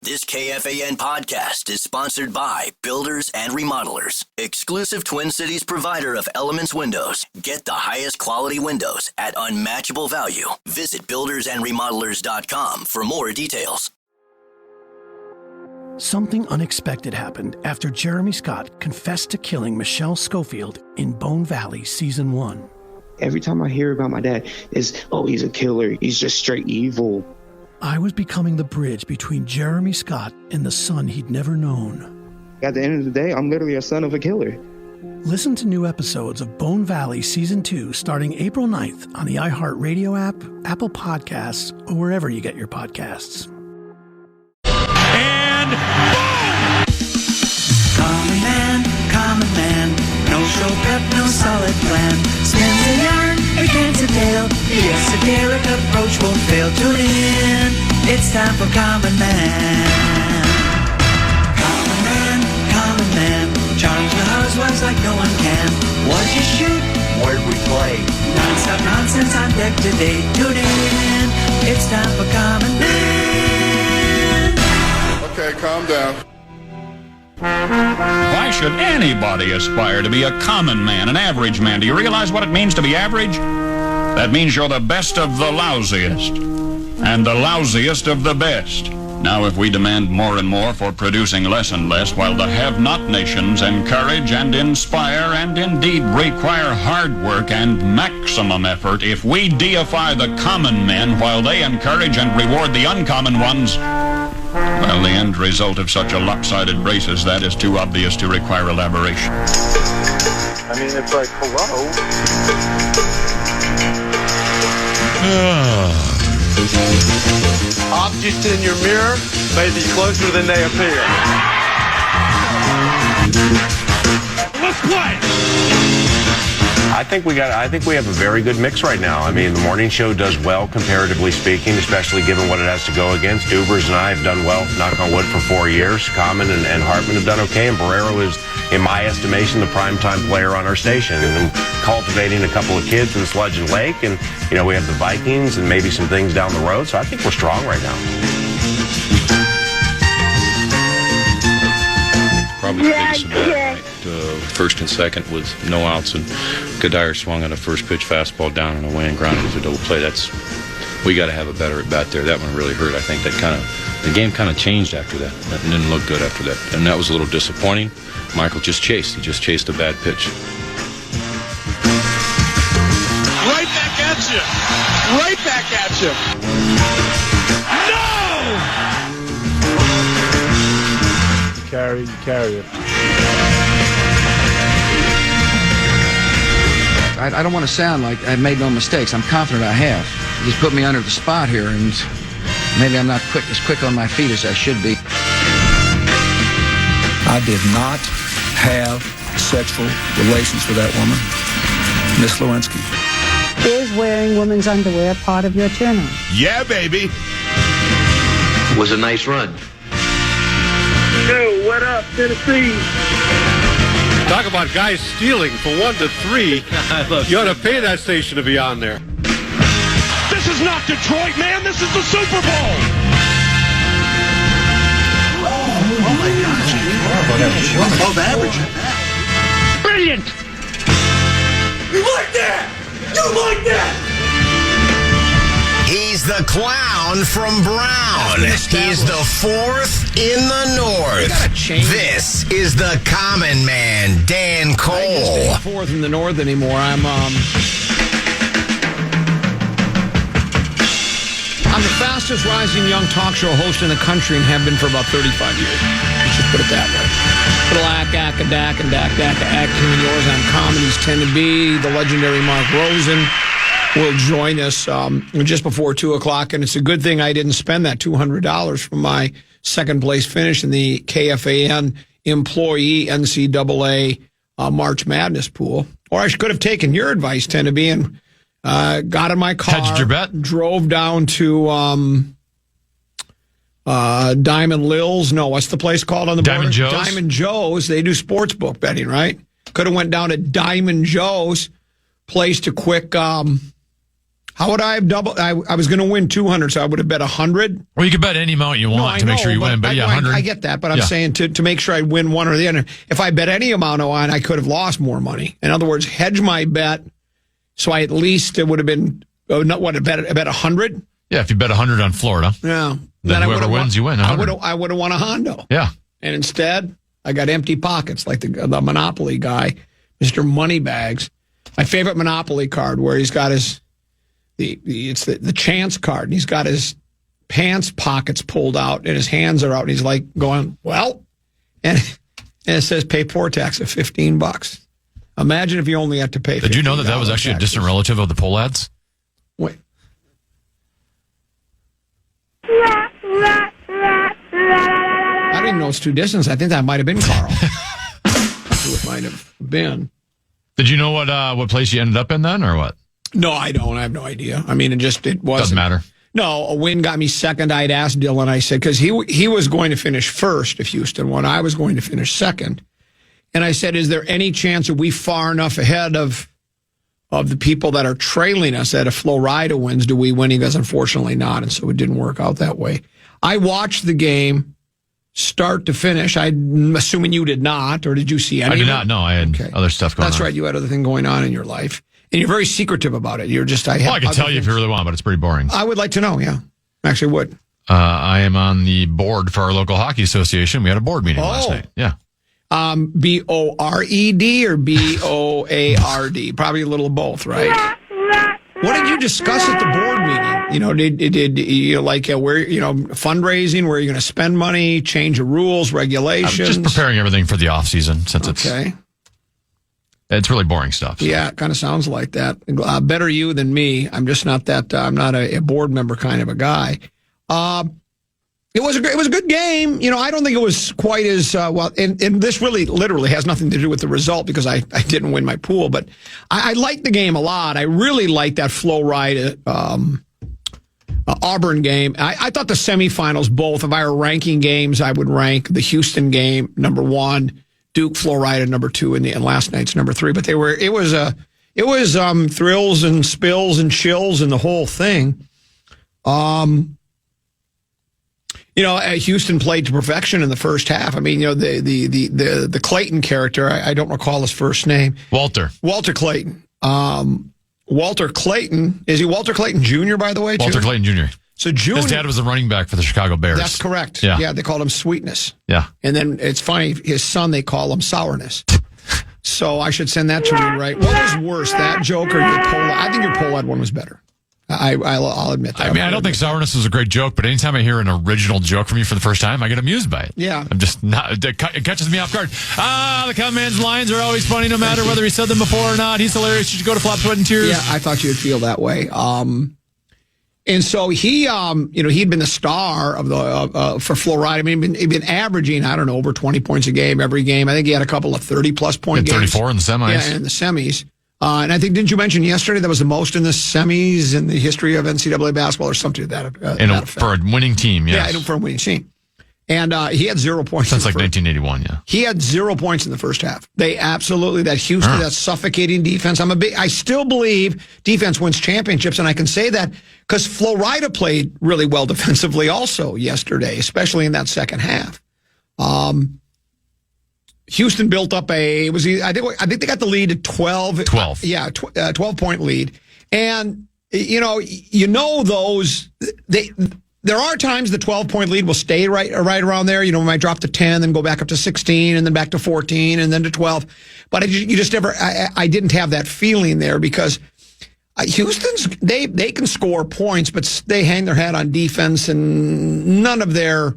This KFAN podcast is sponsored by Builders and Remodelers, exclusive Twin Cities provider of Elements Windows. Get the highest quality windows at unmatchable value. Visit buildersandremodelers.com for more details. Something unexpected happened after Jeremy Scott confessed to killing Michelle Schofield in Bone Valley Season 1. Every time I hear about my dad, it's, oh, he's a killer. He's just straight evil. I was becoming the bridge between Jeremy Scott and the son he'd never known. At the end of the day, I'm literally a son of a killer. Listen to new episodes of Bone Valley Season 2 starting April 9th on the iHeartRadio app, Apple Podcasts, or wherever you get your podcasts. And boom! Common man, no show prep, no solid plan. Spins a yarn, or gets a tale. The esoteric approach won't fail. Tune in, it's time for Common Man. Common man, charms the housewives like no one can. What'd you shoot? Where'd we play? Non-stop nonsense on deck today. Tune in, it's time for Common Man. Okay, calm down. Why should anybody aspire to be a common man, an average man? Do you realize what it means to be average? That means you're the best of the lousiest, and the lousiest of the best. Now, if we demand more and more for producing less and less, while the have-not nations encourage and inspire and indeed require hard work and maximum effort, if we deify the common men while they encourage and reward the uncommon ones, well, the end result of such a lopsided race as that is too obvious to require elaboration. I mean, it's like, hello? Objects in your mirror may be closer than they appear. Let's play! I think we have a very good mix right now. I mean, the morning show does well, comparatively speaking, especially given what it has to go against. Dubers and I have done well, knock on wood, for 4 years. Common and Hartman have done okay, and Barrero is, in my estimation, the primetime player on our station. And cultivating a couple of kids in Sludge and Lake, and, you know, we have the Vikings and maybe some things down the road, so I think we're strong right now. Probably the biggest of that. First and second with no outs, and Goddard swung on a first pitch fastball down and away and grounded as a double play. We got to have a better at bat there. That one really hurt. I think the game kind of changed after that. It didn't look good after that, and that was a little disappointing. Michael just chased. He just chased a bad pitch. Right back at you! Right back at you! No! You carry it. I don't want to sound like I've made no mistakes. I'm confident I have. You just put me under the spot here, and maybe I'm not as quick on my feet as I should be. I did not have sexual relations with that woman, Miss Lewinsky. Is wearing women's underwear part of your turn-on? Yeah, baby. It was a nice run. Yo, what up, Tennessee? Talk about guys stealing for 1 to 3. You ought to pay that station to be on there. This is not Detroit, man. This is the Super Bowl. Oh my gosh. Above average. Brilliant. You like that? You like that? He's the clown from Brown. He's the fourth in the North. This is the common man, Dan Cole. I just ain't fourth in the North anymore. I'm the fastest rising young talk show host in the country and have been for about 35 years. Let's just put it that way. Black, and Dak, yours. I'm Comedy's 10 to be. The legendary Mark Rosen will join us just before 2 o'clock, and it's a good thing I didn't spend that $200 from my second place finish in the KFAN employee NCAA March Madness pool. Or I could have taken your advice, 10 to be, and got in my car, hedged your bet, drove down to Diamond Lil's. No, what's the place called on the Diamond border? Joe's? Diamond Joe's. They do sports book betting, right? Could have went down to Diamond Joe's, placed a quick How would I have doubled? I was going to win 200, so I would have bet 100. Well, you could bet any amount you want to make sure you win, but 100. I get that, but I'm saying to make sure I win one or the other. If I bet any amount on, I could have lost more money. In other words, hedge my bet, so I at least it would have been bet 100. Yeah, if you bet 100 on Florida. Yeah. Then whoever wins, you win. 100. I would have won a Hondo. Yeah. And instead, I got empty pockets like the Monopoly guy, Mr. Moneybags. My favorite Monopoly card where he's got his the chance card, and he's got his pants pockets pulled out and his hands are out, and he's like going, well, and it says pay poor tax of $15. Imagine if you only had to pay $15. Did you know that was actually a distant relative of the poll ads? Wait. I didn't know it's too distant. I think that might have been Carl. Who it might have been. Did you know what place you ended up in then, or what? No, I don't. I have no idea. I mean, it wasn't. Doesn't matter. No, a win got me second. I'd asked Dylan, I said, because he was going to finish first if Houston won. I was going to finish second. And I said, is there any chance that we far enough ahead of the people that are trailing us that if Florida wins, do we win? He goes, unfortunately not. And so it didn't work out that way. I watched the game start to finish. I'm assuming you did not, or did you see any? I did not. No, I had other stuff going on. That's right. You had other thing going on in your life. And you're very secretive about it. You're just, I can tell you if you really want, but it's pretty boring. I would like to know, yeah. Actually would. I am on the board for our local hockey association. We had a board meeting last night. Yeah. BORED or BOARD? Probably a little of both, right? What did you discuss at the board meeting? You know, did you like where fundraising, where you're going to spend money, change of rules, regulations? Just preparing everything for the off season since it's really boring stuff. So. Yeah, it kind of sounds like that. Better you than me. I'm just not that. I'm not a board member kind of a guy. It was a good game. You know, I don't think it was quite as well. And this really, literally, has nothing to do with the result because I didn't win my pool. But I liked the game a lot. I really liked that Flo Rida Auburn game. I thought the semifinals both. If I were ranking games, I would rank the Houston game number 1, Duke Flo Rida number 2, and last night's number 3. But it was thrills and spills and chills and the whole thing. You know, Houston played to perfection in the first half. I mean, you know, the Clayton character, I don't recall his first name. Walter Clayton. Walter Clayton. Is he Walter Clayton Jr., by the way, too? Walter Clayton Jr. So Jr. His dad was the running back for the Chicago Bears. That's correct. Yeah, they called him Sweetness. Yeah. And then it's funny, his son, they call him Sourness. So I should send that to you, right? What was worse, that joke or your Pollard? I think your Pollard one was better. I'll admit that. I mean, I don't think sourness is a great joke, but anytime I hear an original joke from you for the first time, I get amused by it. Yeah. I'm just not, it catches me off guard. The Common Man's lines are always funny no matter whether he said them before or not. He's hilarious. You should go to Flop, Sweat, and Tears. Yeah, I thought you'd feel that way. And so he, he'd been the star of the for Flo Rida. I mean, he'd been averaging, I don't know, over 20 points a game every game. I think he had a couple of 30-plus point games. 34 in the semis. Yeah, in the semis. And I think, didn't you mention yesterday that was the most in the semis in the history of NCAA basketball or something to that effect? For a winning team, yes. Yeah, for a winning team. And he had 0 points. Since like 1981, yeah. He had 0 points in the first half. They absolutely, that Houston, that suffocating defense. I still believe defense wins championships, and I can say that because Flo Rida played really well defensively also yesterday, especially in that second half. Houston built up I think they got the lead at 12. 12. Yeah, 12-point lead. And, those, there are times the 12-point lead will stay right around there. You know, we might drop to 10, then go back up to 16, and then back to 14, and then to 12. But you just never, I didn't have that feeling there because Houston's, they can score points, but they hang their hat on defense, and none of their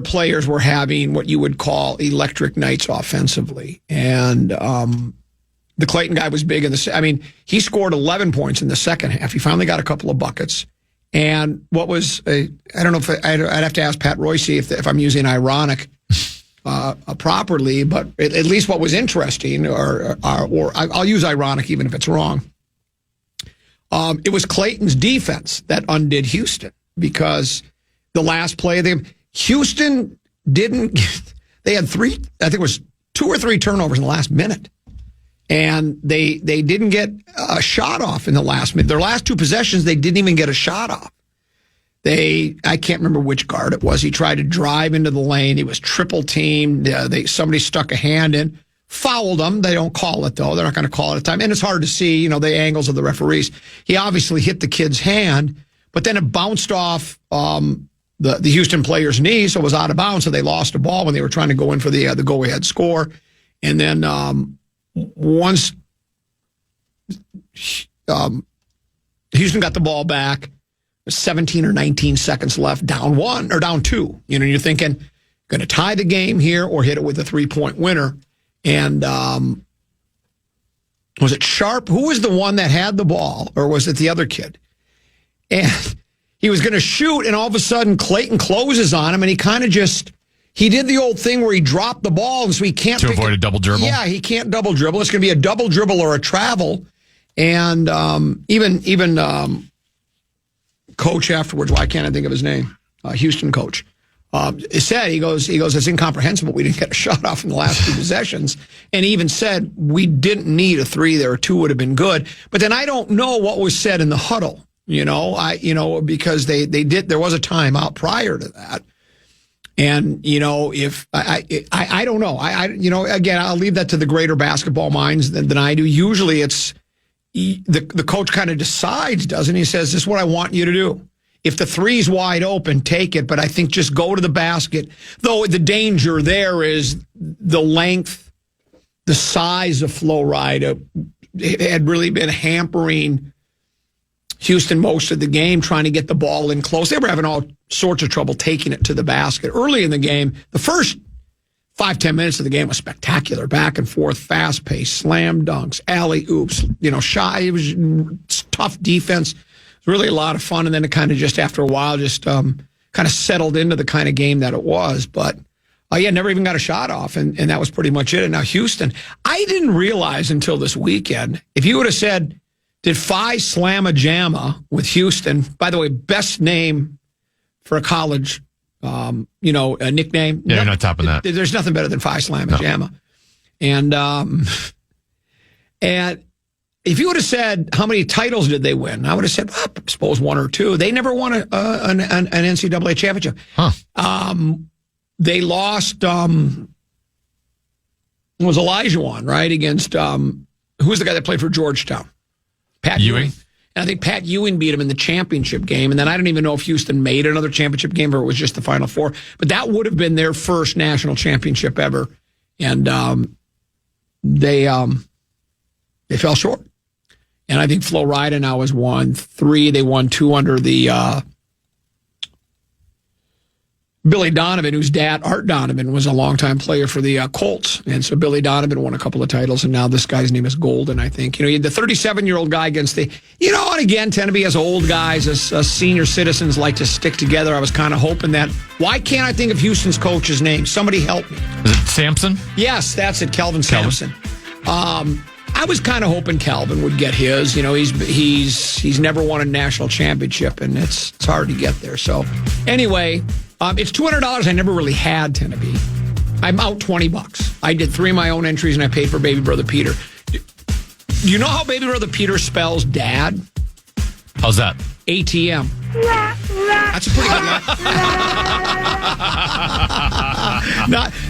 players were having what you would call electric nights offensively. And the Clayton guy was big he scored 11 points in the second half. He finally got a couple of buckets. And what was, I don't know if I'd have to ask Pat Royce if I'm using ironic properly, but at least what was interesting, or I'll use ironic even if it's wrong. It was Clayton's defense that undid Houston because the last play of the game, Houston they had 2 or 3 turnovers in the last minute. And they didn't get a shot off in the last minute. Their last two possessions, they didn't even get a shot off. I can't remember which guard it was. He tried to drive into the lane. He was triple teamed. Somebody stuck a hand in, fouled him. They don't call it, though. They're not going to call it at the time. And it's hard to see, the angles of the referees. He obviously hit the kid's hand, but then it bounced off the Houston player's knee, so it was out of bounds, so they lost the ball when they were trying to go in for the go-ahead score. And then once Houston got the ball back, 17 or 19 seconds left, down 1 or down 2. You're thinking, going to tie the game here or hit it with a 3-point winner. And was it Sharp? Who was the one that had the ball, or was it the other kid? And he was going to shoot, and all of a sudden Clayton closes on him, and he kind of he did the old thing where he dropped the ball, and so he can't avoid a double dribble. Yeah, he can't double dribble. It's going to be a double dribble or a travel. And even coach afterwards, why can't I think of his name? Houston coach. Said, he goes, it's incomprehensible. We didn't get a shot off in the last two possessions. And he even said, we didn't need a 3 there. A 2 would have been good. But then I don't know what was said in the huddle, because there was a timeout prior to that. And, if I don't know, again, I'll leave that to the greater basketball minds than I do. Usually it's the coach kind of decides, doesn't he? He says, this is what I want you to do. If the 3's wide open, take it. But I think just go to the basket. Though the danger there is the length, the size of Flo Rida had really been hampering Houston most of the game, trying to get the ball in close. They were having all sorts of trouble taking it to the basket. Early in the game, the first 5-10 minutes of the game was spectacular. Back and forth, fast pace, slam dunks, alley oops, shy. It was tough defense. It was really a lot of fun. And then it kind of just after a while, kind of settled into the kind of game that it was. But never even got a shot off. And that was pretty much it. And now Houston, I didn't realize until this weekend, if you would have said, did Phi Slamma Jamma with Houston, by the way, best name for a college a nickname. Yeah, you're not topping that. There's nothing better than Phi Slamma Jamma. And if you would have said, how many titles did they win? I would have said, I suppose 1 or 2. They never won an NCAA championship. Huh. They lost, it was Elijah one, right? Against, who was the guy that played for Georgetown? Pat Ewing. And I think Pat Ewing beat him in the championship game. And then I don't even know if Houston made another championship game or it was just the Final Four. But that would have been their first national championship ever. And they fell short. And I think Flo Rida now has won 3. They won 2 under the Billy Donovan, whose dad, Art Donovan, was a longtime player for the Colts. And so Billy Donovan won a couple of titles, and now this guy's name is Golden, I think. You had the 37-year-old guy against the, and again, tend to be as old guys, as senior citizens like to stick together. I was kind of hoping that. Why can't I think of Houston's coach's name? Somebody help me. Is it Sampson? Yes, that's it, Kelvin Sampson. I was kind of hoping Calvin would get his. He's never won a national championship, and it's hard to get there. So anyway, it's $200 I never really had, Tennessee. I'm out $20. I did 3 of my own entries, and I paid for Baby Brother Peter. Do you know how Baby Brother Peter spells dad? How's that? ATM. That's a pretty good one.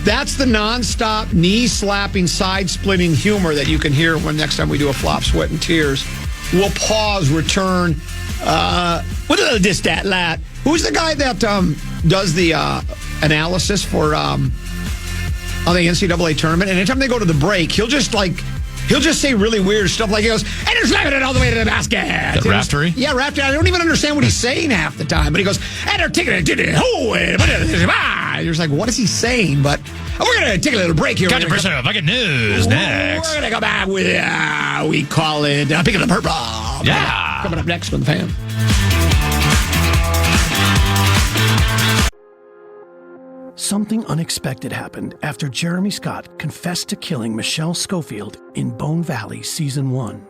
That's the nonstop, knee-slapping, side-splitting humor that you can hear when next time we do a Flop, Sweat, and Tears. We'll pause, return. What is this, that, lat? Who's the guy that does the analysis for on the NCAA tournament? And anytime they go to the break, he'll just say really weird stuff like he goes, and they're slamming it all the way to the basket. That Raftery? Yeah, Raftery. I don't even understand what he's saying half the time. But he goes, and they're taking it to the hole. You're just like, what is he saying? But we're going to take a little break here. Controversial fucking news next. We're going to go back with, we call it Pick of the Purple. Yeah. Coming up next on the Fan. Something unexpected happened after Jeremy Scott confessed to killing Michelle Schofield in Bone Valley Season 1.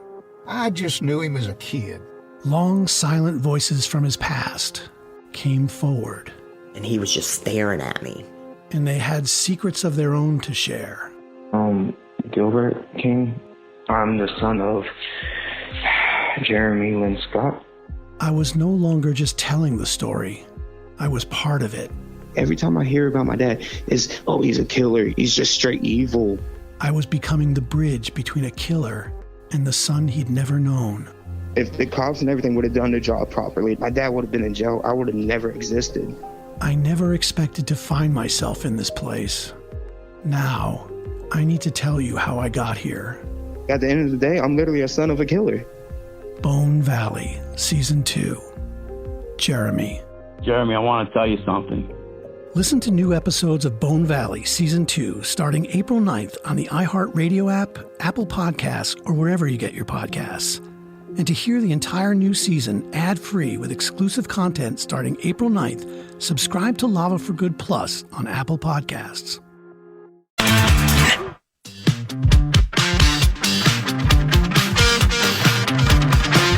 I just knew him as a kid. Long, silent voices from his past came forward. And he was just staring at me. And they had secrets of their own to share. Gilbert came I'm the son of Jeremy Lynn Scott. I was no longer just telling the story. I was part of it. Every time I hear about my dad, is, oh, he's a killer. He's just straight evil. I was becoming the bridge between a killer and the son he'd never known. If the cops and everything would have done their job properly, my dad would have been in jail. I would have never existed. I never expected to find myself in this place. Now, I need to tell you how I got here. At the end of the day, I'm literally a son of a killer. Bone Valley, Season 2. Jeremy. Jeremy, I want to tell you something. Listen to new episodes of Bone Valley Season 2 starting April 9th on the iHeartRadio app, Apple Podcasts, or wherever you get your podcasts. And to hear the entire new season ad-free with exclusive content starting April 9th, subscribe to Lava for Good Plus on Apple Podcasts.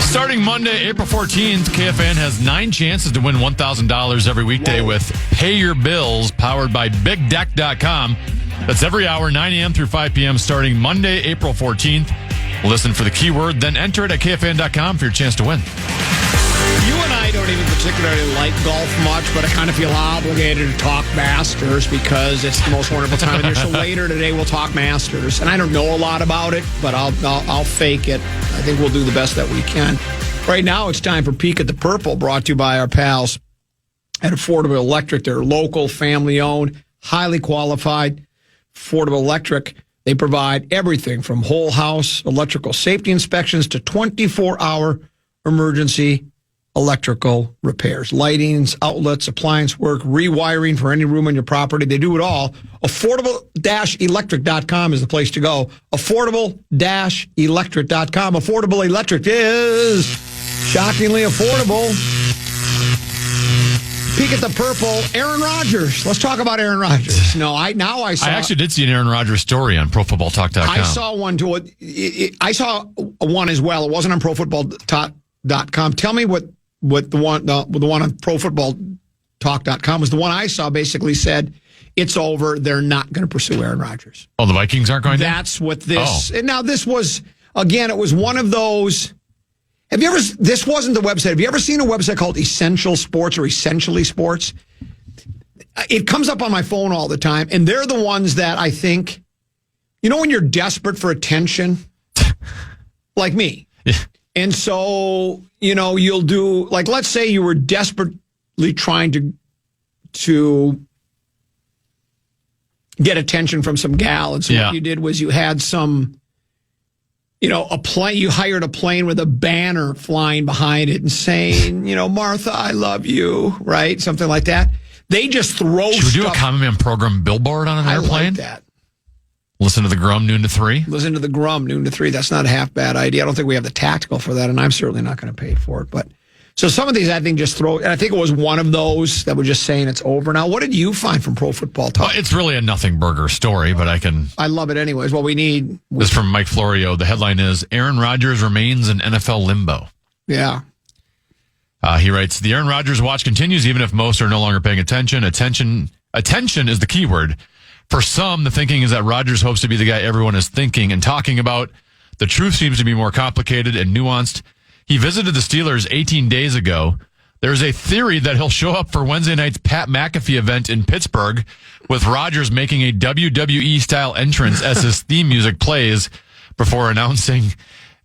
Starting Monday, April 14th, KFAN has 9 chances to win $1,000 every weekday with Pay Your Bills, powered by BigDeck.com. That's every hour, 9 a.m. through 5 p.m. starting Monday, April 14th. Listen for the keyword, then enter it at KFAN.com for your chance to win. You and I don't even particularly like golf much, but I kind of feel obligated to talk Masters because it's the most wonderful time of year. So later today we'll talk Masters, and I don't know a lot about it, but I'll fake it. I think we'll do the best that we can. Right now it's time for Peek at the Purple, brought to you by our pals at Affordable Electric. They're local, family-owned, highly qualified. Affordable Electric. They provide everything from whole house electrical safety inspections to 24-hour emergency electrical repairs, lightings, outlets, appliance work, rewiring for any room on your property. They do it all. Affordable-electric.com is the place to go. Affordable-electric.com. Affordable Electric is shockingly affordable. Peek at the Purple. Aaron Rodgers. Let's talk about Aaron Rodgers. I actually did see an Aaron Rodgers story on ProFootballTalk.com. I saw one too. I saw one as well. It wasn't on ProFootballTalk.com. Tell me what the one on ProFootballTalk.com was. The one I saw basically said it's over. They're not going to pursue Aaron Rodgers. Oh, the Vikings aren't going to? That's what this. Oh. Now this was again. It was one of those. Have you ever? This wasn't the website. Have you ever seen a website called Essential Sports or Essentially Sports? It comes up on my phone all the time, and they're the ones that I think, when you're desperate for attention, like me. Yeah. And so, you'll do, like, let's say you were desperately trying to get attention from some gal, and so what you did was you had some. A plane, you hired a plane with a banner flying behind it and saying, Martha, I love you, right? Something like that. They just throw Should we do a Common Man program billboard on an airplane? I like that. Listen to the Grum, noon to 3? Listen to the Grum, noon to 3. That's not a half bad idea. I don't think we have the tactical for that, and I'm certainly not going to pay for it. But so some of these, I think, just throw, and I think it was one of those that was just saying it's over now. What did you find from Pro Football Talk? Well, it's really a nothing burger story, but I love it anyways. What we need. This is from Mike Florio. The headline is, Aaron Rodgers remains in NFL limbo. Yeah. He writes, the Aaron Rodgers watch continues even if most are no longer paying attention. Attention is the key word. For some, the thinking is that Rodgers hopes to be the guy everyone is thinking and talking about. The truth seems to be more complicated and nuanced. He visited the Steelers 18 days ago. There's a theory that he'll show up for Wednesday night's Pat McAfee event in Pittsburgh, with Rodgers making a WWE-style entrance as his theme music plays before announcing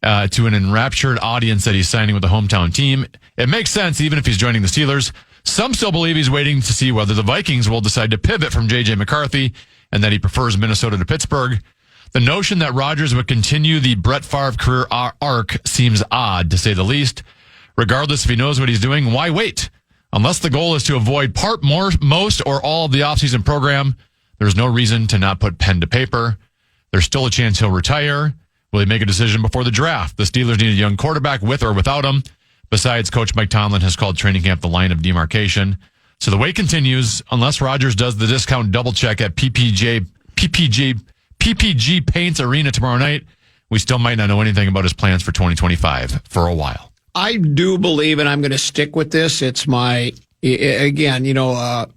to an enraptured audience that he's signing with the hometown team. It makes sense, even if he's joining the Steelers. Some still believe he's waiting to see whether the Vikings will decide to pivot from J.J. McCarthy and that he prefers Minnesota to Pittsburgh. The notion that Rodgers would continue the Brett Favre career arc seems odd, to say the least. Regardless if he knows what he's doing, why wait? Unless the goal is to avoid most or all of the offseason program, there's no reason to not put pen to paper. There's still a chance he'll retire. Will he make a decision before the draft? The Steelers need a young quarterback with or without him. Besides, Coach Mike Tomlin has called training camp the line of demarcation. So the wait continues unless Rodgers does the discount double check at PPG Paints Arena tomorrow night. We still might not know anything about his plans for 2025 for a while. I do believe, and I'm going to stick with this. It's my, again,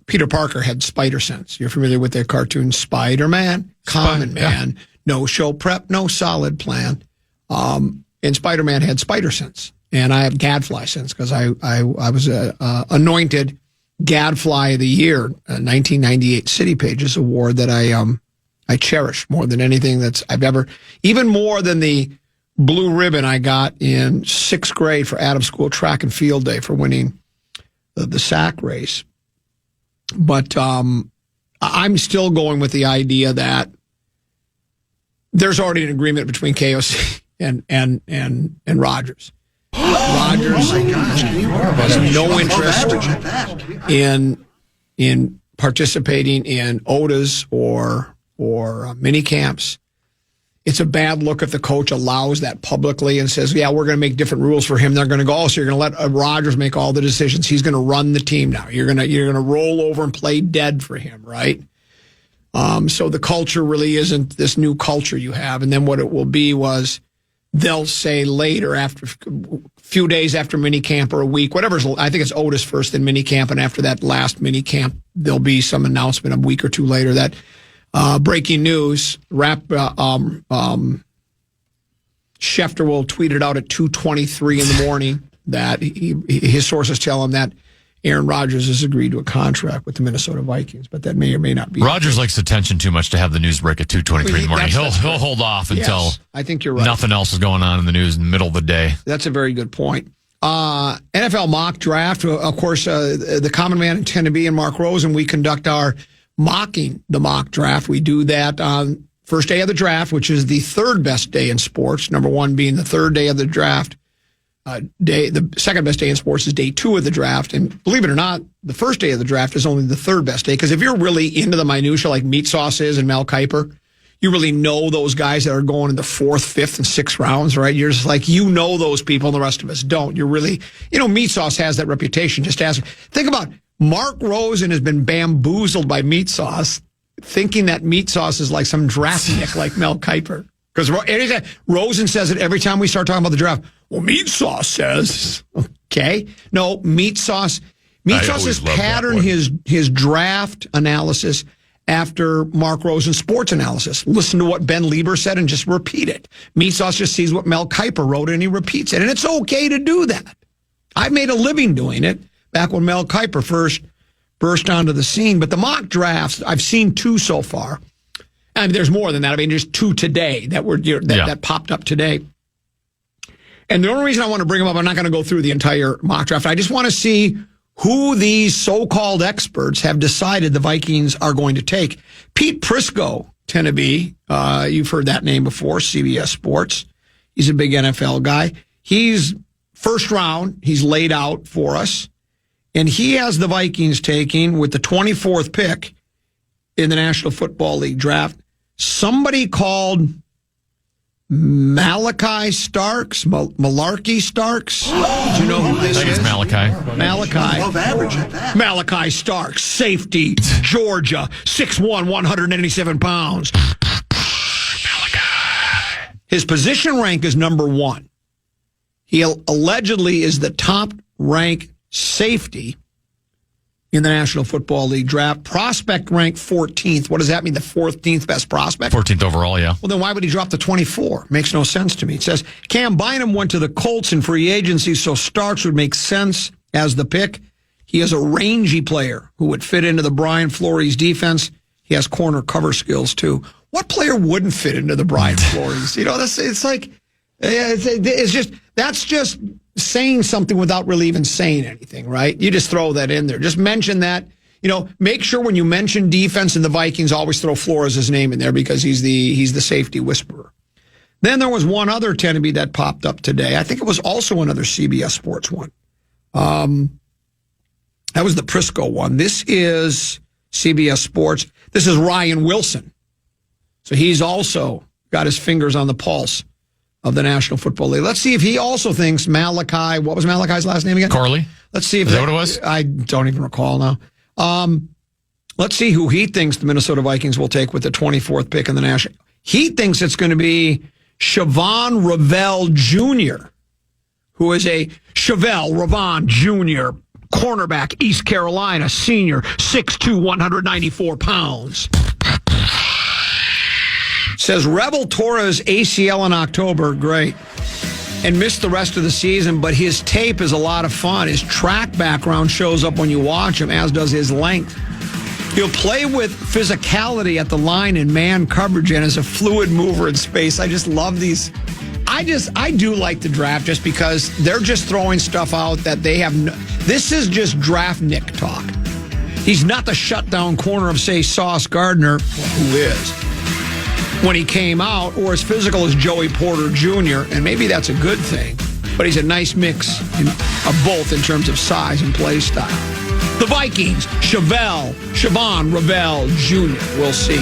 Peter Parker had spider sense. You're familiar with their cartoon Spider-Man? Common Man. No show prep, no solid plan. And Spider-Man had spider sense, and I have gadfly sense because I was anointed Gadfly of the Year, 1998 City Pages Award that I cherish more than anything I've ever, even more than the blue ribbon I got in 6th grade for Adams School Track and Field Day for winning the sack race. But I'm still going with the idea that there's already an agreement between KOC and Rogers. Rogers has no interest in participating in OTAs or mini camps. It's a bad look if the coach allows that publicly and says, yeah, we're going to make different rules for him. They're going to go, oh, so you're going to let Rogers make all the decisions. He's going to run the team now. You're going to roll over and play dead for him, right? So the culture really isn't this new culture you have. And then what it will be was they'll say later, after a few days after minicamp or a week, whatever. I think it's Otis first, then minicamp, and after that last minicamp, there'll be some announcement a week or two later that breaking news. Schefter will tweet it out at 2:23 in the morning that his sources tell him that Aaron Rodgers has agreed to a contract with the Minnesota Vikings, but that may or may not be. Rodgers likes attention too much to have the news break at 2:23 in the morning. He'll hold off until I think you're right. Nothing else is going on in the news in the middle of the day. That's a very good point. NFL mock draft. Of course, the common man and Tennessee and Mark Rosen, we conduct our mocking the mock draft. We do that on first day of the draft, which is the third best day in sports. Number one being the third day of the draft. The second best day in sports is day 2 of the draft. And believe it or not, the first day of the draft is only the third best day. Because if you're really into the minutia like Meat Sauce is and Mel Kiper, you really know those guys that are going in the 4th, 5th, and 6th rounds, right? You're just like, you know those people and the rest of us don't. You're really, Meat Sauce has that reputation. Just ask. Think about Mark Rosen has been bamboozled by Meat Sauce, thinking that Meat Sauce is like some draftnik like Mel Kiper. Because Rosen says it every time we start talking about the draft. Well, Meat Sauce says, okay. No, Meat Sauce has patterned his draft analysis after Mark Rosen's sports analysis. Listen to what Ben Lieber said and just repeat it. Meat Sauce just sees what Mel Kiper wrote and he repeats it. And it's okay to do that. I made a living doing it back when Mel Kiper first burst onto the scene. But the mock drafts, I've seen 2 so far. I mean, there's more than that. I mean, just 2 today that popped up today. And the only reason I want to bring them up, I'm not going to go through the entire mock draft. I just want to see who these so-called experts have decided the Vikings are going to take. Pete Prisco, Tennessee, you've heard that name before, CBS Sports. He's a big NFL guy. He's first round. He's laid out for us. And he has the Vikings taking with the 24th pick in the National Football League draft. Somebody called Malachi Starks, Malarkey Starks. Do you know who this is? I think it's Malachi. Above average at that. Malachi Starks, safety, Georgia, 6'1", 187 pounds. Malachi. His position rank is number 1. He allegedly is the top ranked safety in the National Football League draft. Prospect ranked 14th. What does that mean? The 14th best prospect? 14th overall, yeah. Well, then why would he drop to 24? Makes no sense to me. It says Cam Bynum went to the Colts in free agency, so Starks would make sense as the pick. He is a rangy player who would fit into the Brian Flores defense. He has corner cover skills, too. What player wouldn't fit into the Brian Flores? That's just saying something without really even saying anything, right? You just throw that in there. Just mention that. Make sure when you mention defense in the Vikings, always throw Flores' name in there because he's the safety whisperer. Then there was one other Tennessee that popped up today. I think it was also another CBS Sports one. That was the Prisco one. This is CBS Sports. This is Ryan Wilson. So he's also got his fingers on the pulse of the National Football League. Let's see if he also thinks Malachi, what was Malachi's last name again? Corley. Let's see if is that what it was? I don't even recall now. Let's see who he thinks the Minnesota Vikings will take with the 24th pick in the National. He thinks it's going to be Chavon Ravel Jr., who is a Ravon Jr., cornerback, East Carolina, senior, 6'2", 194 pounds. Says Rebel Torres ACL in October, great. And missed the rest of the season, but his tape is a lot of fun. His track background shows up when you watch him, as does his length. He'll play with physicality at the line and man coverage and as a fluid mover in space. I just love these. I do like the draft just because they're just throwing stuff out that they have. This is just draft Nick talk. He's not the shutdown corner of, say, Sauce Gardner, who is, when he came out, or as physical as Joey Porter Jr., and maybe that's a good thing, but he's a nice mix of both in terms of size and play style. The Vikings, Siobhan Ravel Jr., we'll see.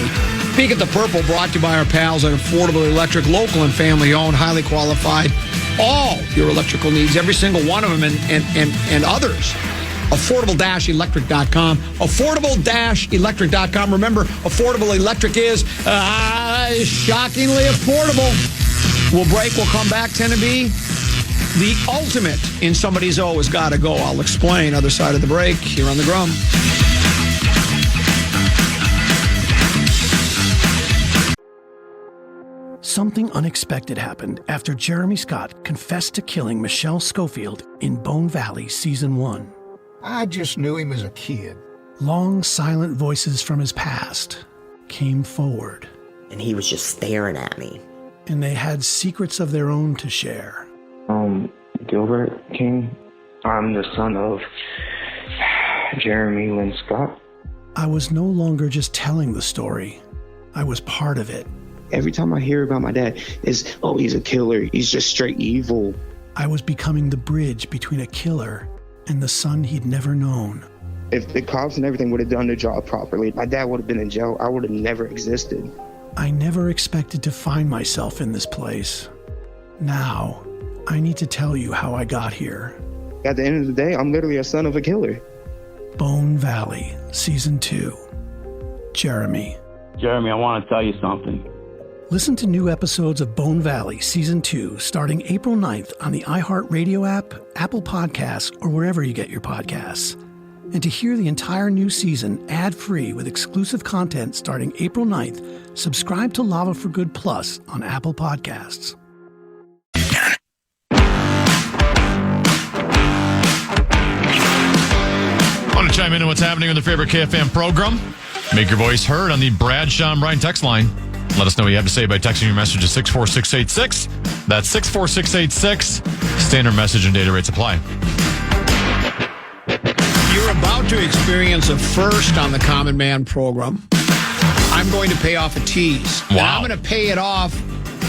Peek at the Purple, brought to you by our pals at Affordable Electric, local and family-owned, highly qualified. All your electrical needs, every single one of them, and others. Affordable-electric.com. Affordable-electric.com. Remember, affordable electric is shockingly affordable. We'll break. We'll come back. Tennessee. The ultimate in somebody's has got to go. I'll explain other side of the break here on The Grum. Something unexpected happened after Jeremy Scott confessed to killing Michelle Schofield in Bone Valley Season 1. I just knew him as a kid. Long, silent voices from his past came forward. And he was just staring at me. And they had secrets of their own to share. Gilbert King. I'm the son of Jeremy Lynn Scott. I was no longer just telling the story. I was part of it. Every time I hear about my dad, it's, oh, he's a killer. He's just straight evil. I was becoming the bridge between a killer and the son he'd never known. If the cops and everything would have done their job properly, my dad would have been in jail. I would have never existed. I never expected to find myself in this place. Now, I need to tell you how I got here. At the end of the day, I'm literally a son of a killer. Bone Valley, Season 2. Jeremy. Jeremy, I want to tell you something. Listen to new episodes of Bone Valley Season 2 starting April 9th on the iHeartRadio app, Apple Podcasts, or wherever you get your podcasts. And to hear the entire new season ad-free with exclusive content starting April 9th, subscribe to Lava for Good Plus on Apple Podcasts. Want to chime in on what's happening with the favorite KFAN program? Make your voice heard on the Brad, Sean, Brian text line. Let us know what you have to say by texting your message to 64686. That's 64686. Standard message and data rates apply. You're about to experience a first on the Common Man program. I'm going to pay off a tease. Wow. And I'm going to pay it off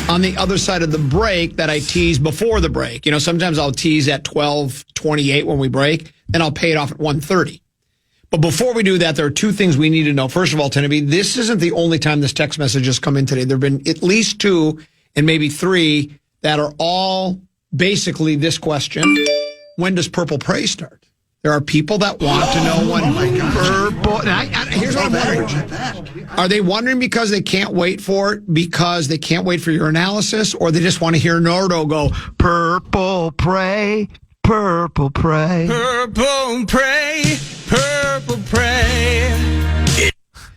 on the other side of the break that I teased before the break. You know, sometimes I'll tease at 12:28 when we break, then I'll pay it off at 1:30. But before we do that, there are two things we need to know. First of all, Tennessee, this isn't the only time this text message has come in today. There have been at least two and maybe three that are all basically this question. When does Purple Prey start? There are people that want to know when Purple... Here's what I'm wondering. Are they wondering because they can't wait for it, because they can't wait for your analysis, or they just want to hear Nardo go, Purple Prey, Purple Prey. Purple Prey, Purple Prey.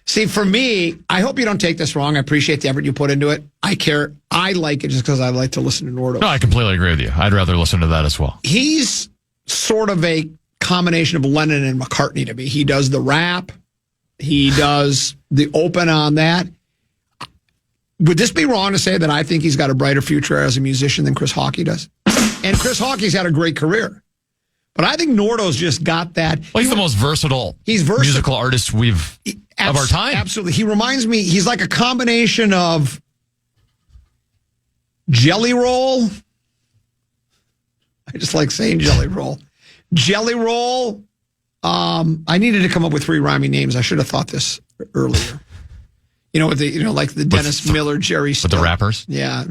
See, for me, I hope you don't take this wrong. I appreciate the effort you put into it. I care. I like it just because I like to listen to Nardo. No, I completely agree with you. I'd rather listen to that as well. He's sort of a combination of Lennon and McCartney to me. He does the rap. He does the open on that. Would this be wrong to say that I think he's got a brighter future as a musician than Chris Hawkey does? And Chris Hawkey's had a great career. But I think Nardo's just got that. Well, he's the most versatile musical artist of our time. Absolutely. He reminds me, he's like a combination of Jelly Roll. I just like saying Jelly Roll. Jelly Roll. I needed to come up with three rhyming names. I should have thought this earlier. Like the Dennis Miller, Jerry Still. With the rappers? Yeah.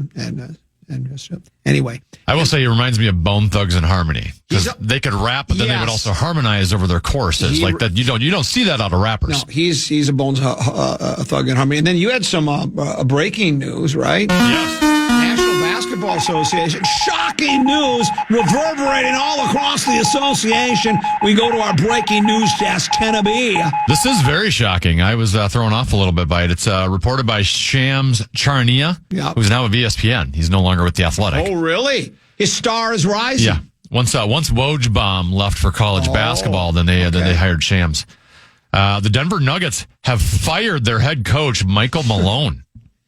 Anyway. I will say he reminds me of Bone Thugs and Harmony. Because they could rap, but then they would also harmonize over their choruses. Like that. You don't see that out of rappers. No, he's a Bones Thug and Harmony. And then you had some breaking news, right? Yes. National Basketball Association. Shocking news reverberating all across the association. We go to our breaking news desk, Tennessee. This is very shocking. I was thrown off a little bit by it. It's reported by Shams Charania, who's now with ESPN. He's no longer with The Athletic. Oh, really? His star is rising. Yeah. Once Wojbaum left for college basketball, then they hired Shams. The Denver Nuggets have fired their head coach, Michael Malone.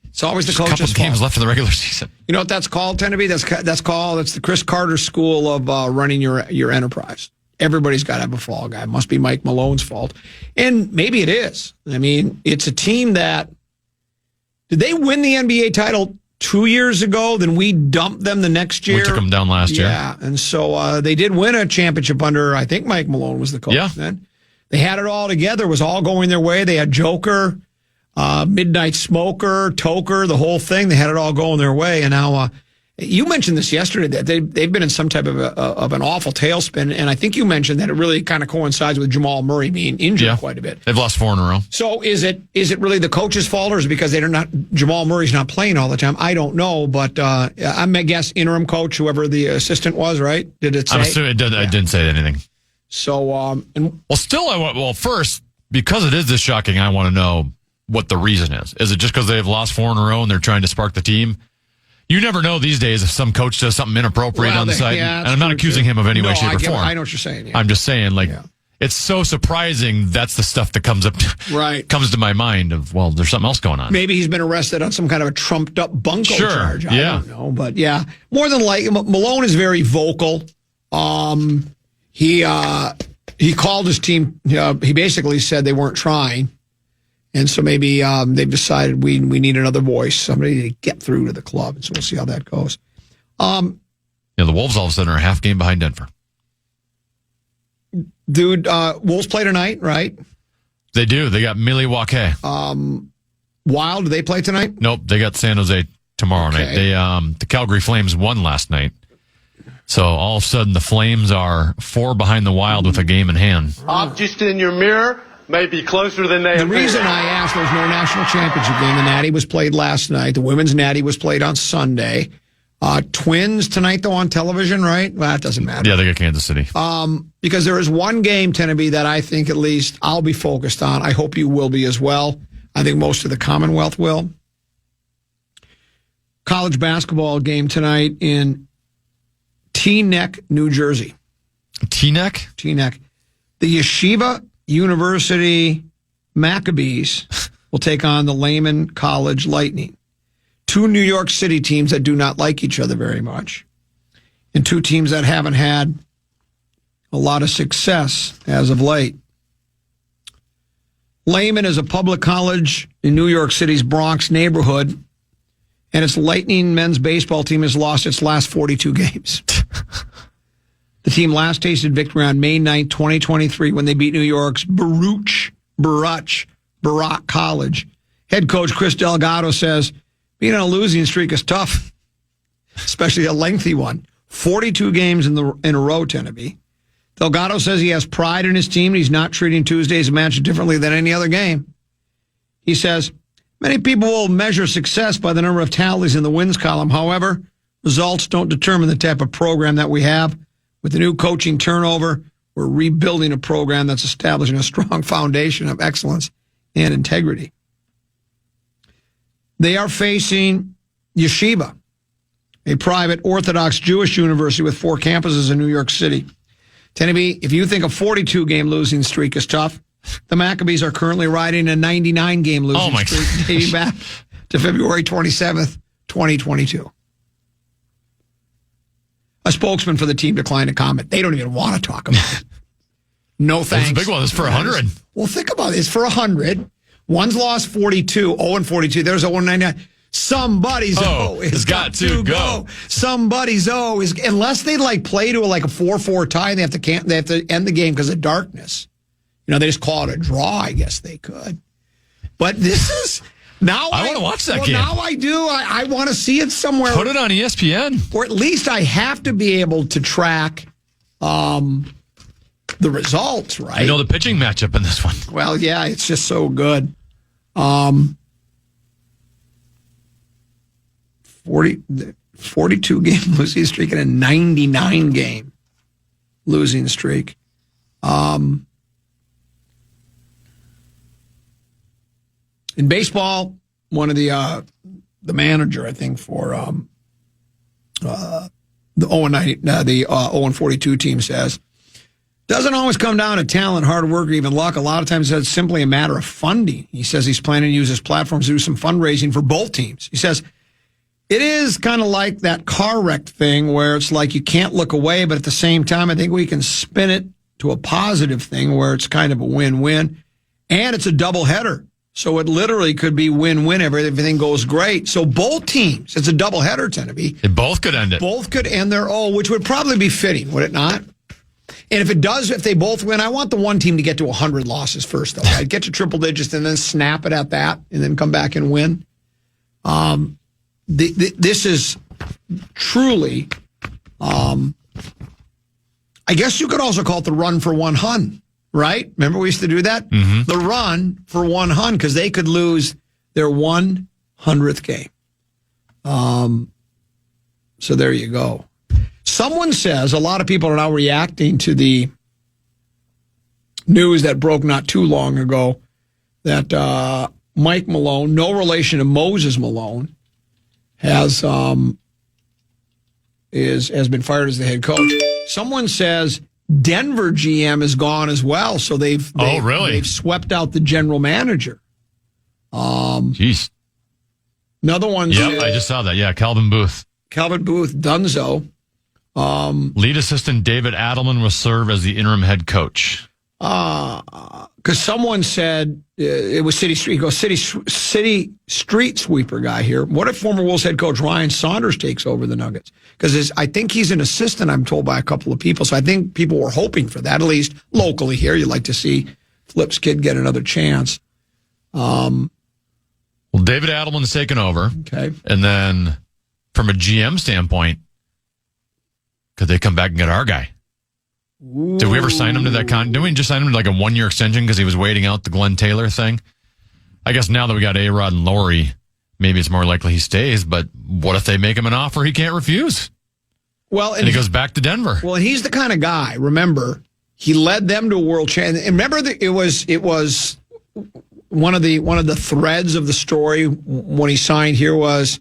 It's always the coach's coach's fault. Games left in the regular season. You know what that's called, Tennessee? That's the Chris Carter school of running your enterprise. Everybody's got to have a fall guy. It must be Mike Malone's fault. And maybe it is. I mean, it's a team that... Did they win the NBA title 2 years ago? Then we dumped them the next year. We took them down last year. Yeah, and so they did win a championship under, I think Mike Malone was the coach then. They had it all together. It was all going their way. They had Joker... Midnight Smoker, Toker, the whole thing. They had it all going their way. And now, you mentioned this yesterday, that they've been in some type of an awful tailspin. And I think you mentioned that it really kind of coincides with Jamal Murray being injured quite a bit. They've lost 4 in a row. So is it really the coach's fault, or is it because Jamal Murray's not playing all the time? I don't know, but I'm going to guess interim coach, whoever the assistant was, right? Did it say? I'm assuming it didn't say anything. So, first, because it is this shocking, I want to know what the reason is. Is it just because they've lost 4 in a row and they're trying to spark the team? You never know these days if some coach does something inappropriate on the side. And I'm not accusing him of any way, shape, or form. I know what you're saying. Yeah. I'm just saying, it's so surprising that's the stuff that comes to my mind of, well, there's something else going on. Maybe he's been arrested on some kind of a trumped-up bunco charge. I don't know. But, more than likely, Malone is very vocal. He called his team. He basically said they weren't trying. And so maybe they've decided we need another voice, somebody to get through to the club. And so we'll see how that goes. The Wolves all of a sudden are a half game behind Denver. Dude, Wolves play tonight, right? They do. They got Milwaukee. Wild, do they play tonight? Nope, they got San Jose tomorrow night. They the Calgary Flames won last night. So all of a sudden the Flames are 4 behind the Wild with a game in hand. Just in your mirror. May be closer than they appear. The reason I asked, there's no national championship game. The Natty was played last night. The women's Natty was played on Sunday. Twins tonight, though, on television, right? Well, that doesn't matter. Yeah, they got Kansas City. Because there is one game, Tennessee, that I think at least I'll be focused on. I hope you will be as well. I think most of the Commonwealth will. College basketball game tonight in Teaneck, New Jersey. Teaneck? Teaneck. The Yeshiva University Maccabees will take on the Lehman College Lightning. 2 New York City teams that do not like each other very much. And 2 teams that haven't had a lot of success as of late. Lehman is a public college in New York City's Bronx neighborhood, and its Lightning men's baseball team has lost its last 42 games. The team last tasted victory on May 9, 2023, when they beat New York's Baruch College. Head coach Chris Delgado says, being on a losing streak is tough, especially a lengthy one. 42 games in a row, Tennessee. Delgado says he has pride in his team and he's not treating Tuesday's match differently than any other game. He says, many people will measure success by the number of tallies in the wins column. However, results don't determine the type of program that we have. With the new coaching turnover, we're rebuilding a program that's establishing a strong foundation of excellence and integrity. They are facing Yeshiva, a private Orthodox Jewish university with 4 campuses in New York City. Tennessee, if you think a 42-game losing streak is tough, the Maccabees are currently riding a 99-game losing streak dating back to February 27th, 2022. A spokesman for the team declined to comment. They don't even want to talk about it. No thanks. It's a big one. It's for 100. Well, think about it. It's for 100. One's lost 42, 0-42. There's a 199. Somebody's O has got to go. Somebody's O is, unless they play to a 4-4 tie, they have to end the game because of darkness. They just call it a draw. I guess they could. But this is now. I want to watch that game. Now I do. I want to see it somewhere. Put it on ESPN, or at least I have to be able to track the results. Right. The pitching matchup in this one. Well, yeah, it's just so good. 42 42-game losing streak and a 99-game losing streak. In baseball, one of the manager, I think, for the 0-42 team says, doesn't always come down to talent, hard work, or even luck. A lot of times it's simply a matter of funding. He says he's planning to use his platforms to do some fundraising for both teams. He says, it is kind of like that car wreck thing where it's like you can't look away, but at the same time, I think we can spin it to a positive thing where it's kind of a win-win. And it's a double header. So it literally could be win-win if everything goes great. So both teams, it's a double header, Teneby. They both could end it. Both could end their O, which would probably be fitting, would it not? And if it does, if they both win, I want the one team to get to 100 losses first, though. Right? Get to triple digits and then snap it at that and then come back and win. This is truly, I guess you could also call it the run for 100, right? Remember we used to do that? Mm-hmm. The run for 100, because they could lose their 100th game. So there you go. Someone says, a lot of people are now reacting to the news that broke not too long ago that Mike Malone, no relation to Moses Malone, has been fired as the head coach. Someone says Denver GM is gone as well, so they've swept out the general manager. Jeez. Another one. Yep, I just saw that. Yeah, Calvin Booth, Dunzo. Lead assistant David Adelman will serve as the interim head coach. Because someone said it was City Street. He goes, City Street sweeper guy here. What if former Wolves head coach Ryan Saunders takes over the Nuggets? Because I think he's an assistant, I'm told by a couple of people. So I think people were hoping for that, at least locally here. You'd like to see Flip's kid get another chance. Well, David Adelman's taken over. Okay. And then from a GM standpoint, could they come back and get our guy? Ooh. Did we ever sign him to that didn't we just sign him to like a 1-year extension because he was waiting out the Glenn Taylor thing? I guess now that we got A-Rod and Laurie, maybe it's more likely he stays, but what if they make him an offer he can't refuse? Well, and he goes back to Denver. Well, and he's the kind of guy, remember, he led them to a world champion. And remember that it was one of the threads of the story when he signed here was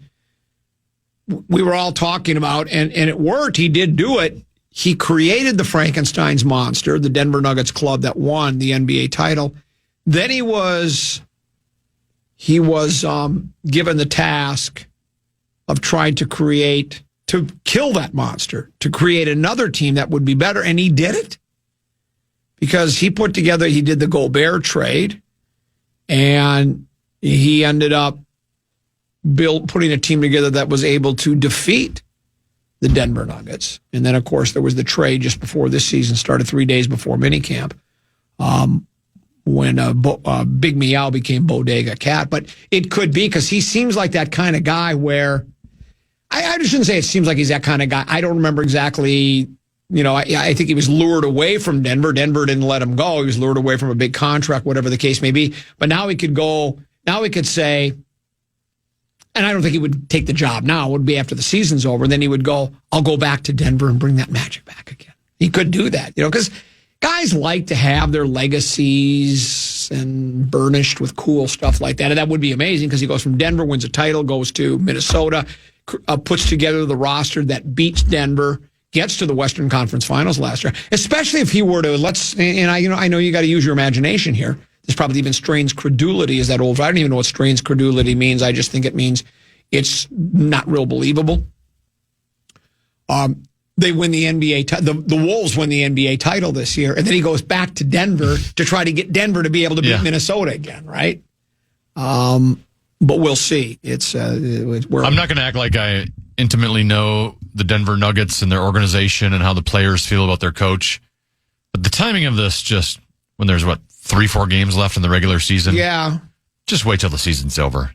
we were all talking about, and it worked. He did do it. He created the Frankenstein's monster, the Denver Nuggets club that won the NBA title. Then he was given the task of trying to kill that monster, to create another team that would be better, and he did it because he did the Gobert trade, and he ended up putting a team together that was able to defeat the Denver Nuggets. And then, of course, there was the trade just before this season started, 3 days before minicamp, when Big Meow became Bodega Cat. But it could be because he seems like that kind of guy where I shouldn't say it seems like he's that kind of guy. I don't remember exactly. I think he was lured away from Denver. Denver didn't let him go. He was lured away from a big contract, whatever the case may be. But now he could go. Now he could say, and I don't think he would take the job now. It would be after the season's over. Then he would go, I'll go back to Denver and bring that magic back again. He could do that, because guys like to have their legacies and burnished with cool stuff like that. And that would be amazing because he goes from Denver, wins a title, goes to Minnesota, puts together the roster that beats Denver, gets to the Western Conference Finals last year. Especially if he were to, I know you got to use your imagination here. There's probably even strains credulity is that old. I don't even know what strains credulity means. I just think it means it's not real believable. They win the NBA. The Wolves win the NBA title this year, and then he goes back to Denver to try to get Denver to be able to beat Minnesota again, right? But we'll see. I'm not going to act like I intimately know the Denver Nuggets and their organization and how the players feel about their coach, but the timing of this just when there's 3-4 games left in the regular season. Yeah. Just wait till the season's over.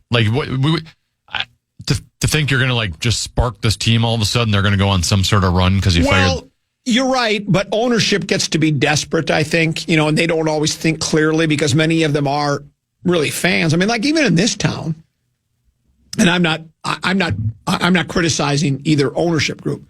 To think you're going to just spark this team all of a sudden, they're going to go on some sort of run because you figured. You're right, but ownership gets to be desperate, I think, and they don't always think clearly because many of them are really fans. I mean, even in this town, and I'm not criticizing either ownership group,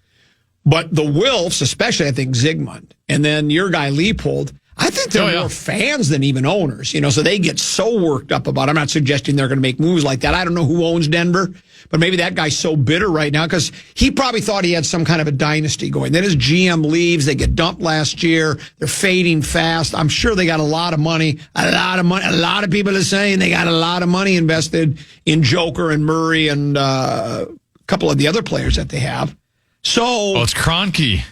but the Wilfs, especially I think Zygmunt, and then your guy Leopold, I think they're more fans than even owners, so they get so worked up about it. I'm not suggesting they're going to make moves like that. I don't know who owns Denver, but maybe that guy's so bitter right now because he probably thought he had some kind of a dynasty going. Then his GM leaves. They get dumped last year. They're fading fast. I'm sure they got a lot of money. A lot of people are saying they got a lot of money invested in Joker and Murray and a couple of the other players that they have. So it's Kroenke.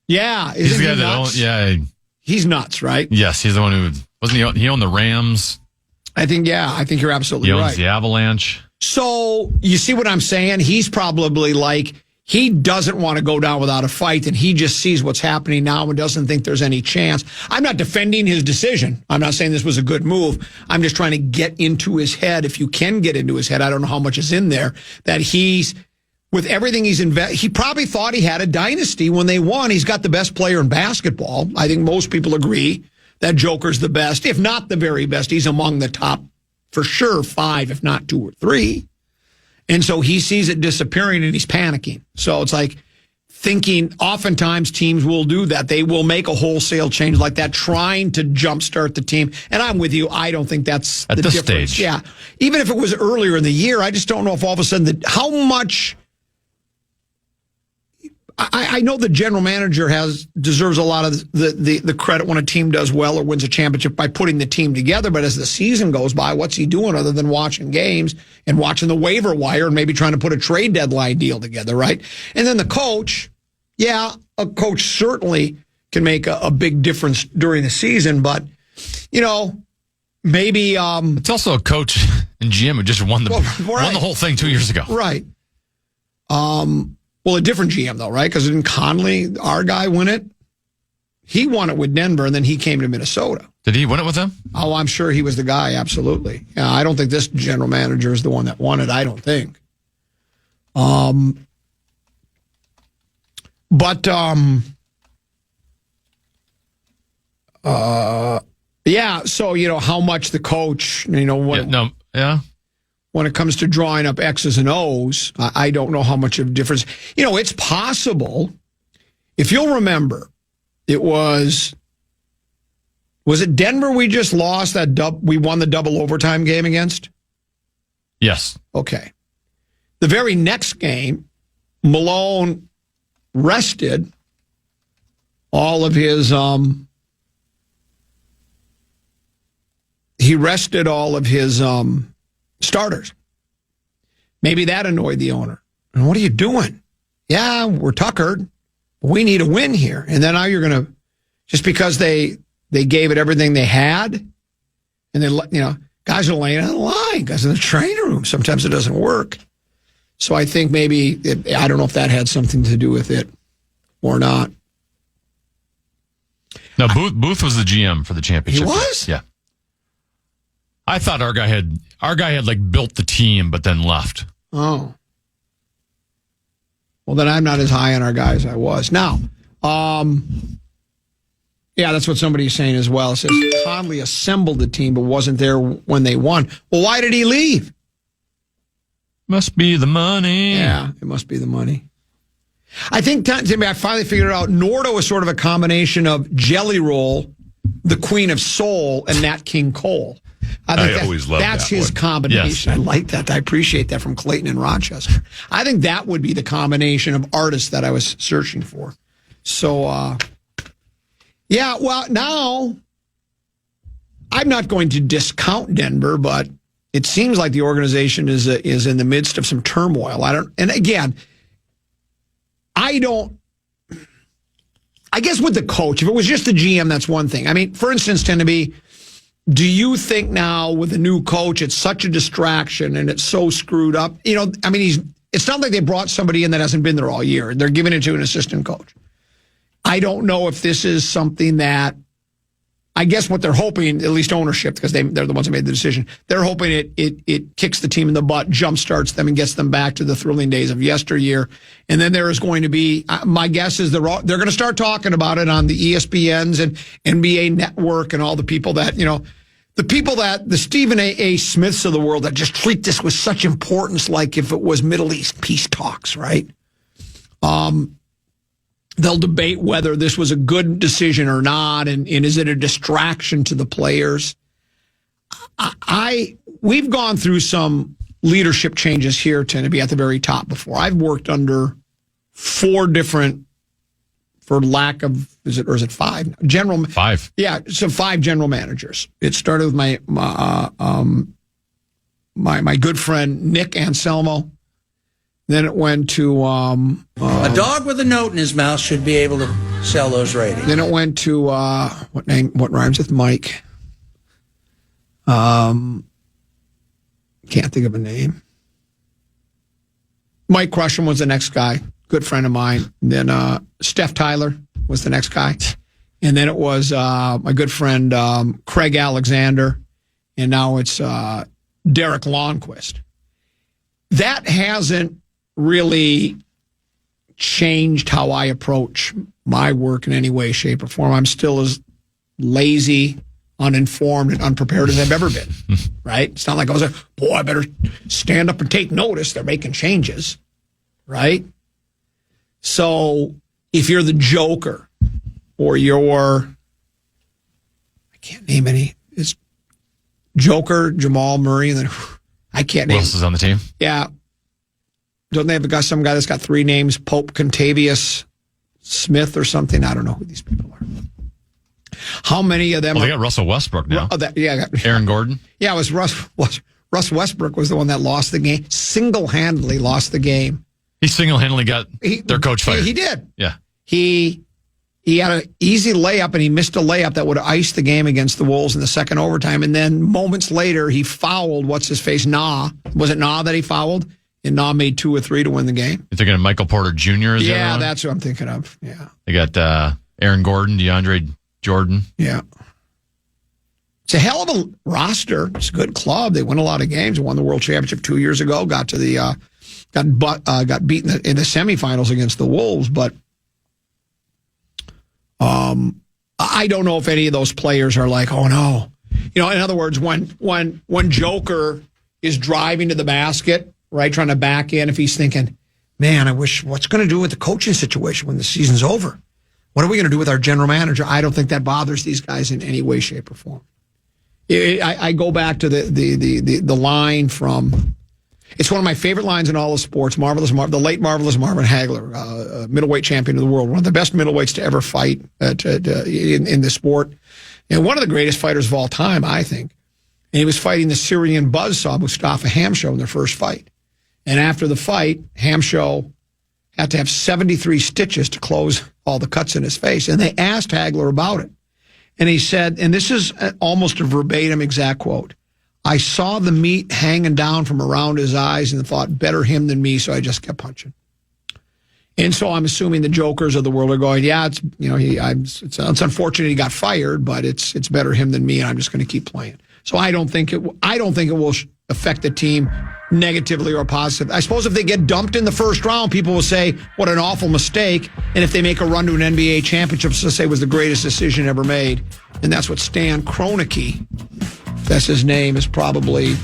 Yeah. Isn't he nuts? He's nuts, right? Yes, he's the one who wasn't he owned the Rams? I think you're absolutely right. He owns the Avalanche. So you see what I'm saying? He's probably like, he doesn't want to go down without a fight, and he just sees what's happening now and doesn't think there's any chance. I'm not defending his decision. I'm not saying this was a good move. I'm just trying to get into his head. If you can get into his head, I don't know how much is in there, that he's, with everything he's invested, he probably thought he had a dynasty when they won. He's got the best player in basketball. I think most people agree that Joker's the best, if not the very best. He's among the top, for sure, 5, if not 2 or 3. And so he sees it disappearing and he's panicking. So it's like thinking, oftentimes teams will do that. They will make a wholesale change like that, trying to jumpstart the team. And I'm with you. I don't think that's at the this difference. stage. Yeah. Even if it was earlier in the year, I just don't know if all of a sudden how much. I know the general manager deserves a lot of the credit when a team does well or wins a championship by putting the team together. But as the season goes by, what's he doing other than watching games and watching the waiver wire and maybe trying to put a trade deadline deal together, right? And then the coach, a coach certainly can make a big difference during the season. But, maybe... it's also a coach and GM who just won the whole thing 2 years ago. Right. Well, a different GM, though, right? Because didn't Conley, our guy, win it? He won it with Denver, and then he came to Minnesota. Did he win it with them? Oh, I'm sure he was the guy, absolutely. Yeah, I don't think this general manager is the one that won it, I don't think. So, how much the coach, when it comes to drawing up X's and O's, I don't know how much of a difference. It's possible. If you'll remember, it was it Denver we just lost we won the double overtime game against? Yes. Okay. The very next game, Malone rested all of his starters. Maybe that annoyed the owner. And what are you doing? Yeah, we're tuckered. We need a win here. And then now you're going to, just because they gave it everything they had, and then, guys are laying on the line, guys in the training room. Sometimes it doesn't work. So I think maybe, I don't know if that had something to do with it or not. No, Booth was the GM for the championship. He was? Yeah. I thought our guy had built the team, but then left. Oh. Well, then I'm not as high on our guy as I was. Now, that's what somebody's saying as well. It says Conley assembled the team, but wasn't there when they won. Well, why did he leave? Must be the money. Yeah, it must be the money. I think, Timmy, I finally figured it out. Nordo is sort of a combination of Jelly Roll, the Queen of Soul, and Nat King Cole. I always love that's that his one. combination. Yes. I like that. I appreciate that from Clayton and Rochester. I think that would be the combination of artists that I was searching for. So, now I'm not going to discount Denver, but it seems like the organization is in the midst of some turmoil. I guess with the coach, if it was just the GM, that's one thing. I mean, for instance, do you think now with the new coach, it's such a distraction and it's so screwed up? It's not like they brought somebody in that hasn't been there all year. They're giving it to an assistant coach. I don't know if this is something that, I guess what they're hoping, at least ownership, because they're the ones that made the decision, they're hoping it kicks the team in the butt, jumpstarts them, and gets them back to the thrilling days of yesteryear. And then there is going to be, my guess is they're going to start talking about it on the ESPNs and NBA Network and all the people that, the people the Stephen A. Smiths of the world that just treat this with such importance, like if it was Middle East peace talks, right? They'll debate whether this was a good decision or not, and is it a distraction to the players? We've gone through some leadership changes here, tend to be at the very top before. I've worked under 4 different, for lack of, or is it 5? 5. Yeah, so 5 general managers. It started with my good friend Nick Anselmo. Then it went to a dog with a note in his mouth should be able to sell those ratings. Then it went to what rhymes with Mike? Can't think of a name. Mike Crusham was the next guy, good friend of mine. Then Steph Tyler was the next guy, and then it was my good friend Craig Alexander, and now it's Derek Lonnquist. That hasn't really changed how I approach my work in any way, shape, or form. I'm still as lazy, uninformed, and unprepared as I've ever been, right? It's not like I was like, boy, I better stand up and take notice. They're making changes, right? So if you're the Joker or I can't name any, it's Joker, Jamal Murray, and then I can't name. Who else is on the team? Yeah. Don't they have some guy that's got 3 names, Pope Contavious Smith or something? I don't know who these people are. How many of them? Well, they got Russell Westbrook now. Aaron Gordon. Yeah, it was Russ Westbrook was the one that lost the game, single-handedly lost the game. He single-handedly got their coach fired. He did. Yeah. He had an easy layup, and he missed a layup that would have iced the game against the Wolves in the second overtime. And then moments later, he fouled what's-his-face, Nah. Was it Nah that he fouled? And Nah made 2 or 3 to win the game. You're thinking of Michael Porter Jr.? Yeah, that's what I'm thinking of. Yeah. They got Aaron Gordon, DeAndre Jordan. Yeah. It's a hell of a roster. It's a good club. They win a lot of games. They won the World Championship 2 years ago. Got to the got beaten in the semifinals against the Wolves. But I don't know if any of those players are like, oh no. In other words, when Joker is driving to the basket, right, trying to back in, if he's thinking, man, I wish, what's going to do with the coaching situation when the season's over? What are we going to do with our general manager? I don't think that bothers these guys in any way, shape, or form. I go back to the line from, it's one of my favorite lines in all of sports, the late marvelous Marvin Hagler, middleweight champion of the world, one of the best middleweights to ever fight in the sport, and one of the greatest fighters of all time, I think. And he was fighting the Syrian buzzsaw Mustafa Hamsho in their first fight. And after the fight, Hamsho had to have 73 stitches to close all the cuts in his face. And they asked Hagler about it. And he said, and this is almost a verbatim exact quote, I saw the meat hanging down from around his eyes and thought, better him than me, so I just kept punching. And so I'm assuming the Jokers of the world are going, yeah, it's unfortunate he got fired, but it's better him than me, and I'm just going to keep playing. So I don't think it will affect the team negatively or positively. I suppose if they get dumped in the first round, people will say, what an awful mistake. And if they make a run to an NBA championship, they'll say it was the greatest decision ever made. And that's what Stan Kroenke, that's his name, is probably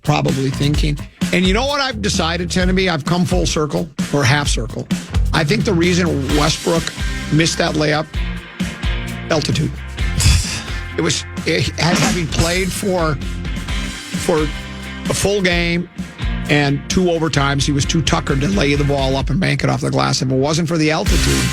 thinking. And you know what I've decided, Tenneby? I've come full circle, or half circle. I think the reason Westbrook missed that layup, altitude. Having played for a full game and 2 overtimes, he was too tuckered to lay the ball up and bank it off the glass. If it wasn't for the altitude,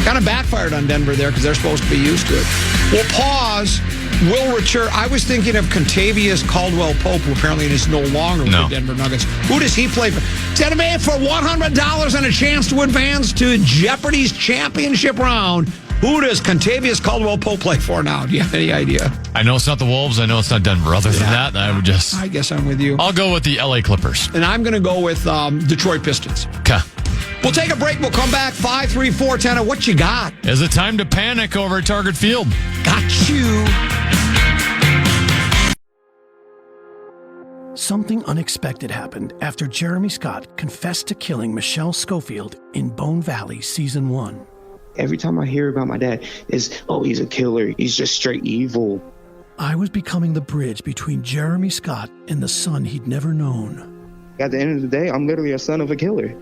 kind of backfired on Denver there because they're supposed to be used to it. We'll pause. We'll return. I was thinking of Contavious Caldwell-Pope, who apparently is no longer with the Denver Nuggets. Who does he play for? Instead of man for $100 and a chance to advance to Jeopardy's championship round, who does Contavious Caldwell-Pope play for now? Do you have any idea? I know it's not the Wolves. I know it's not Denver. Other than that, I guess I'm with you. I'll go with the LA Clippers. And I'm going to go with Detroit Pistons. Okay. We'll take a break. We'll come back. 5-3-4-10. What you got? Is it time to panic over at Target Field? Got you. Something unexpected happened after Jeremy Scott confessed to killing Michelle Schofield in Bone Valley Season 1. Every time I hear about my dad, is, oh, he's a killer. He's just straight evil. I was becoming the bridge between Jeremy Scott and the son he'd never known. At the end of the day, I'm literally a son of a killer.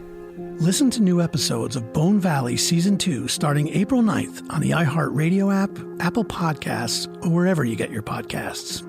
Listen to new episodes of Bone Valley Season 2 starting April 9th on the iHeartRadio app, Apple Podcasts, or wherever you get your podcasts.